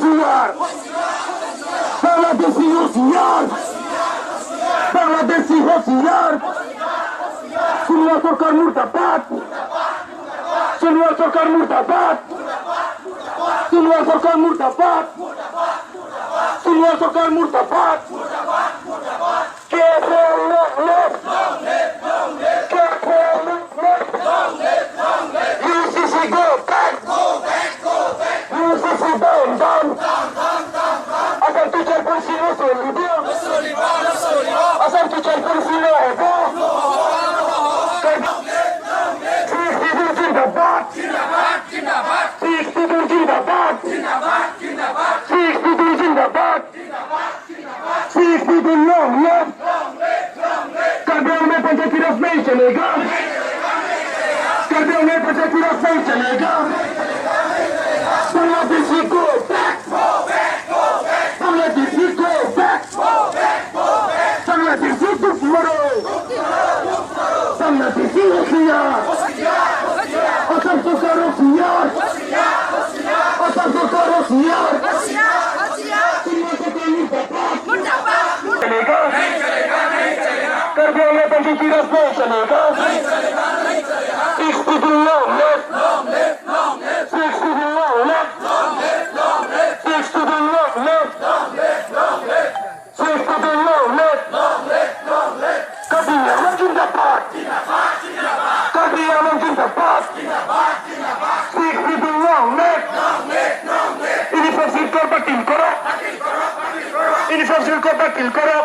होशियार बांग्लादेशी होशियार बांग्लादेशी होशियार सोनिया सरकार मुर्दाबाद सोनिया सरकार मुर्दाबाद सोनिया सरकार मुर्दाबाद सोनिया सरकार मुर्दाबाद KSA UCC go back UCC down Asal tujuan polisi no solido Asal tujuan polisi no hebo Sikh people jindabad Sikh people jindabad Sikh people jindabad Sikh people long live Karbiang में पंचायती राज नहीं चलेगा Karbiang में पंचायती राज नहीं चलेगा Bangladeshi go back Bangladeshi go back Bangladeshi tomorrow Bangladeshi होशियार असम सरकार होशियार असम सरकार होशियार चलेगा Karbiang में पंचायती राज नहीं चलेगा Sikh people long live Sikh people long live Sikh people long live Sikh people long live Karbiang jindabad Karbiang jindabad Sikh people long live Uniform silkor batil karo Uniform silkor batil karo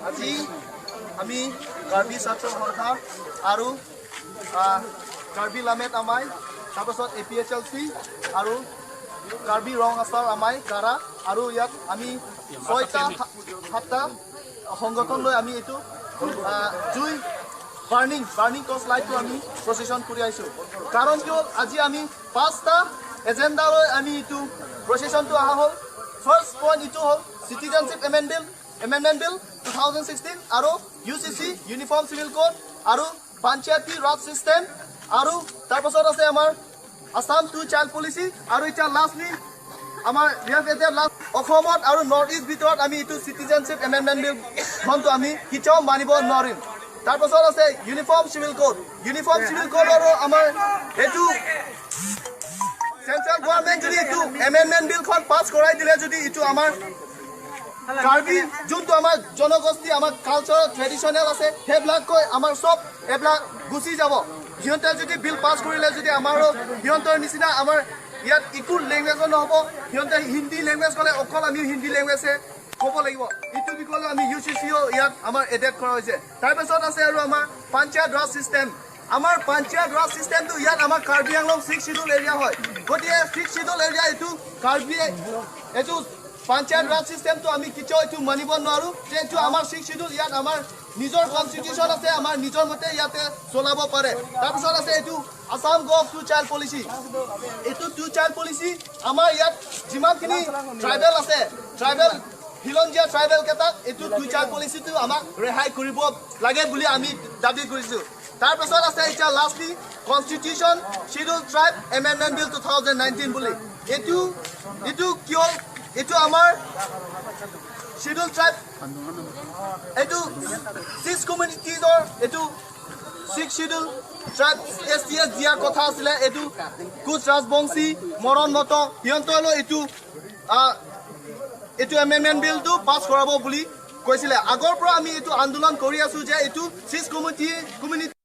আজি আমি কাৰ্বি ছাত্ৰ সন্থা আৰু কাৰ্বি লামেট আমাই তাৰপাছত APHLC আৰু কাৰ্বি ৰং আছাৰ আমাই কাৰা আৰু ইয়াত আমি 6টা সংগঠন লৈ আমি এইটো জুই বাৰ্নিং torchlight আমি প্ৰচেছন কৰি আইছো কাৰণ কি হ'ল আজি আমি 5টা এজেন্ডা লৈ আমি এইটো প্ৰচেছনটো আহা হ'ল ফাৰ্স্ট পইণ্ট ইটো হ'ল সিটিজেনশিপ amendment bill 2016 আৰু UCC ইউনিফৰ্ম সিভিল কোড আৰু পঞ্চায়তী ৰাজ সিস্টেম আৰু তাৰপাছত আছে আমাৰ আসাম টু চাইল্ড পলিচি আৰু এটা লাষ্টলি আমাৰ অসমত আৰু নৰ্থ ইষ্ট ভিতৰত আমি এইটো সিটিজেনশিপ এমেন্ডমেন্ট বিল খনটো আমি কিটাও মানিব নোৱাৰিম তাৰপাছত আছে ইউনিফৰ্ম সিভিল কোড আৰু আমাৰ এইটো সেন্ট্ৰাল গভৰ্নমেন্ট যদি এইটো এমেন্ডমেন্ট বিল খন পাস কৰাই দিলে যদি এইটো আমাৰ কাৰ্বি যোনটো আমাৰ জনগোষ্ঠী আমাৰ কালচাৰ ট্ৰেডিশনেল আছে হেবিলাক কৈ আমাৰ সব এবিলাক গুচি যাব সিহঁতে যদি বিল পাস কৰিলে যদি আমাৰো সিহঁতৰ নিচিনা আমাৰ ইয়াত ইকো ল্যাঙ্গুৱেজ নহব সিহঁতে হিন্দী ল্যাঙ্গুৱেজ কলে অকল আমি হিন্দী ল্যাঙ্গুৱেজে ক'ব লাগিব ইটো বিকলে আমি UCC ইয়াত আমাৰ এডেট কৰা হৈছে তাৰপাছত আছে আৰু আমাৰ পঞ্চায়ত ৰাজ সিস্টেম আমাৰ পঞ্চায়ত ৰাজ সিস্টেমটো ইয়াত আমাৰ কাৰ্বি আংলং 6 শিডিউল এৰিয়া হয় গতিকে 6 শিডিউল এৰিয়া এইটো কাৰ্বি এইটো পঞ্চায়ত ৰাজ সিস্টেমটো আমি কিটো এইটো মানিব নোৱাৰো যেটো আমাৰ 6 শিডিউল ইয়াত আমাৰ নিজৰ কনস্টিটিউশন আছে আমাৰ নিজৰ মতে ইয়াতে চলাব পাৰে তাৰপিছত আছে এইটো Assam gov two child policy এইটো টু চাইল্ড পলিচি আমাৰ ইয়াত যিমানখিনি ট্ৰাইবেল আছে ট্ৰাইবেল হিলঞ্জিয়া ট্ৰাইবেল কেটাক এইটো টু চাইল্ড পলিচিটো আমাক ৰেহাই কৰিব লাগে বুলি আমি দাবী কৰিছো তাৰপিছত আছে এটা lastly constitution schedule tribe amendment bill 2019 বুলি এইটো কিয় এইটো আমাৰ শিডিউল ট্ৰাইব এইটো 6 কমিউনিটিজৰ এইটো 6 শিডিউল ট্ৰাইব STS দিয়া কথা আছিল এইটো কুচ ৰাজবংশী মৰণ মত হিয়ন্তলৈ এইটো এমেন্ডমেন্ট বিলটো পাস কৰাব বুলি কৈছিল আগৰ পৰা আমি এইটো আন্দোলন কৰি আছো যে এইটো 6 কমিউনিটি